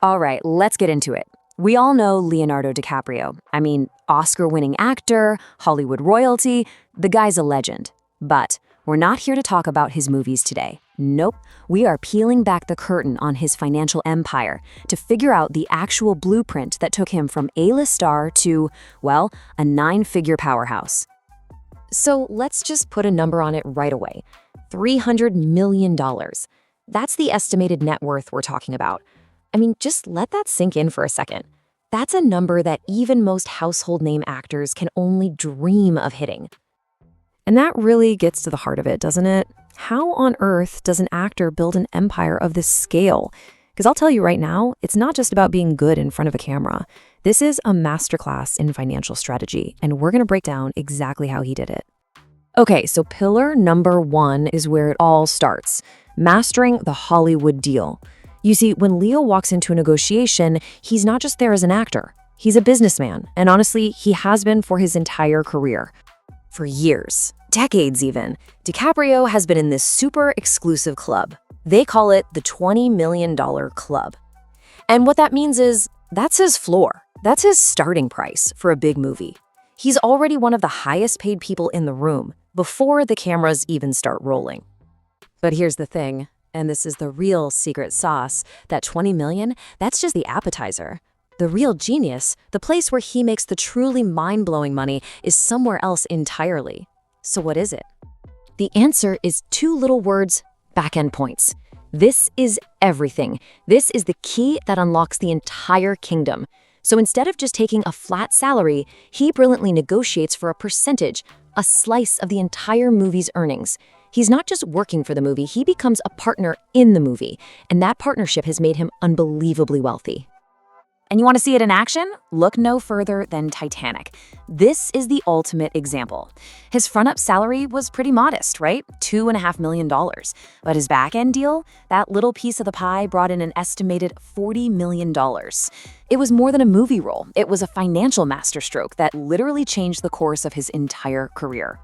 All right, let's get into it. We all know Leonardo DiCaprio. I mean, Oscar-winning actor, Hollywood royalty, the guy's a legend. But we're not here to talk about his movies today. Nope, we are peeling back the curtain on his financial empire to figure out the actual blueprint that took him from A-list star to, well, a 9-figure powerhouse. So let's just put a number on it right away. $300 million. That's the estimated net worth we're talking about. I mean, just let that sink in for a second. That's a number that even most household name actors can only dream of hitting. And that really gets to the heart of it, doesn't it? How on earth does an actor build an empire of this scale? Because I'll tell you right now, it's not just about being good in front of a camera. This is a masterclass in financial strategy, and we're going to break down exactly how he did it. Okay, so pillar number 1 is where it all starts, mastering the Hollywood deal. You see, when Leo walks into a negotiation, he's not just there as an actor. He's a businessman, and honestly, he has been for his entire career. For years, decades even, DiCaprio has been in this super exclusive club. They call it the $20 million club. And what that means is, that's his floor. That's his starting price for a big movie. He's already one of the highest paid people in the room before the cameras even start rolling. But here's the thing, and this is the real secret sauce, that $20 million, that's just the appetizer. The real genius, the place where he makes the truly mind-blowing money, is somewhere else entirely. So what is it? The answer is 2 little words, back-end points. This is everything. This is the key that unlocks the entire kingdom. So instead of just taking a flat salary, he brilliantly negotiates for a percentage, a slice of the entire movie's earnings. He's not just working for the movie, he becomes a partner in the movie, and that partnership has made him unbelievably wealthy. And you want to see it in action? Look no further than Titanic. This is the ultimate example. His front-up salary was pretty modest, right? $2.5 million. But his back-end deal, that little piece of the pie brought in an estimated $40 million. It was more than a movie role. It was a financial masterstroke that literally changed the course of his entire career.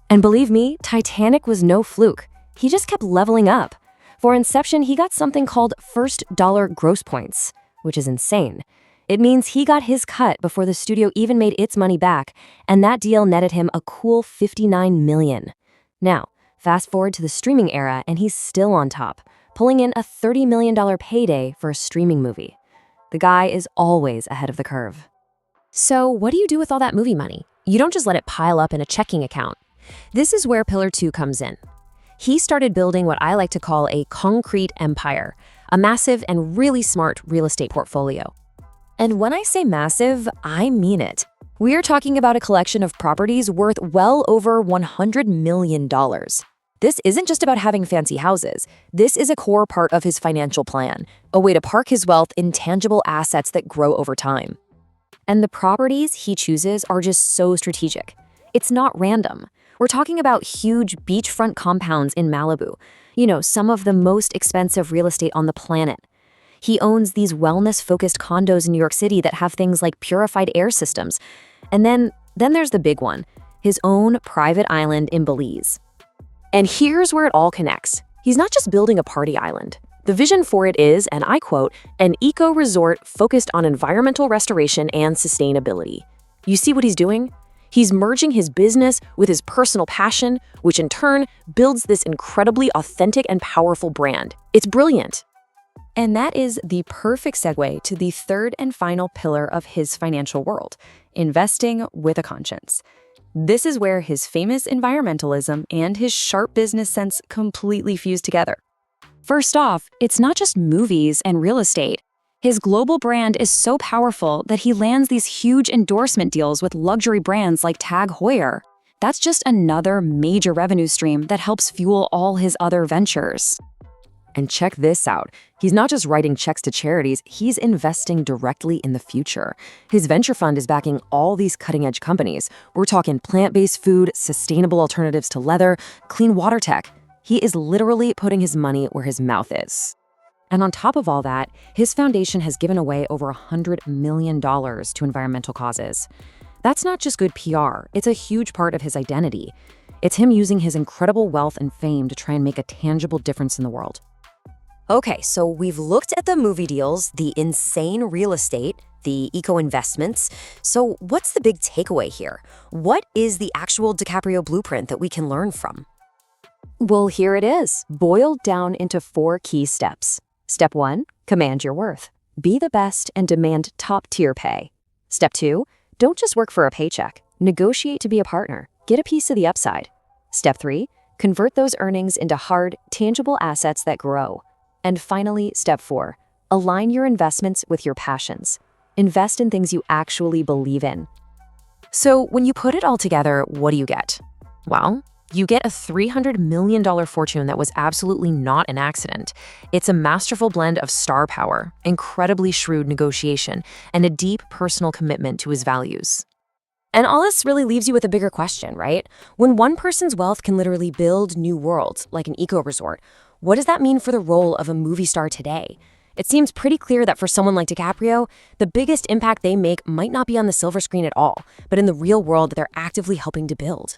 And believe me, Titanic was no fluke. He just kept leveling up. For Inception, he got something called first dollar gross points, which is insane. It means he got his cut before the studio even made its money back, and that deal netted him a cool $59 million. Now, fast forward to the streaming era, and he's still on top, pulling in a $30 million payday for a streaming movie. The guy is always ahead of the curve. So what do you do with all that movie money? You don't just let it pile up in a checking account. This is where pillar 2 comes in. He started building what I like to call a concrete empire, a massive and really smart real estate portfolio. And when I say massive, I mean it. We are talking about a collection of properties worth well over $100 million. This isn't just about having fancy houses. This is a core part of his financial plan, a way to park his wealth in tangible assets that grow over time. And the properties he chooses are just so strategic. It's not random. We're talking about huge beachfront compounds in Malibu. You know, some of the most expensive real estate on the planet. He owns these wellness-focused condos in New York City that have things like purified air systems. And then there's the big one, his own private island in Belize. And here's where it all connects. He's not just building a party island. The vision for it is, and I quote, an eco-resort focused on environmental restoration and sustainability. You see what he's doing? He's merging his business with his personal passion, which in turn builds this incredibly authentic and powerful brand. It's brilliant. And that is the perfect segue to the third and final pillar of his financial world, investing with a conscience. This is where his famous environmentalism and his sharp business sense completely fuse together. First off, it's not just movies and real estate. His global brand is so powerful that he lands these huge endorsement deals with luxury brands like Tag Heuer. That's just another major revenue stream that helps fuel all his other ventures. And check this out. He's not just writing checks to charities, he's investing directly in the future. His venture fund is backing all these cutting-edge companies. We're talking plant-based food, sustainable alternatives to leather, clean water tech. He is literally putting his money where his mouth is. And on top of all that, his foundation has given away over $100 million to environmental causes. That's not just good PR, it's a huge part of his identity. It's him using his incredible wealth and fame to try and make a tangible difference in the world. Okay, so we've looked at the movie deals, the insane real estate, the eco investments. So, what's the big takeaway here? What is the actual DiCaprio blueprint that we can learn from? Well, here it is, boiled down into 4 key steps. Step 1, command your worth. Be the best and demand top-tier pay. Step 2, don't just work for a paycheck. Negotiate to be a partner. Get a piece of the upside. Step 3, convert those earnings into hard, tangible assets that grow. And finally, step 4, align your investments with your passions. Invest in things you actually believe in. So when you put it all together, what do you get? Well, you get a $300 million fortune that was absolutely not an accident. It's a masterful blend of star power, incredibly shrewd negotiation, and a deep personal commitment to his values. And all this really leaves you with a bigger question, right? When one person's wealth can literally build new worlds, like an eco-resort, what does that mean for the role of a movie star today? It seems pretty clear that for someone like DiCaprio, the biggest impact they make might not be on the silver screen at all, but in the real world that they're actively helping to build.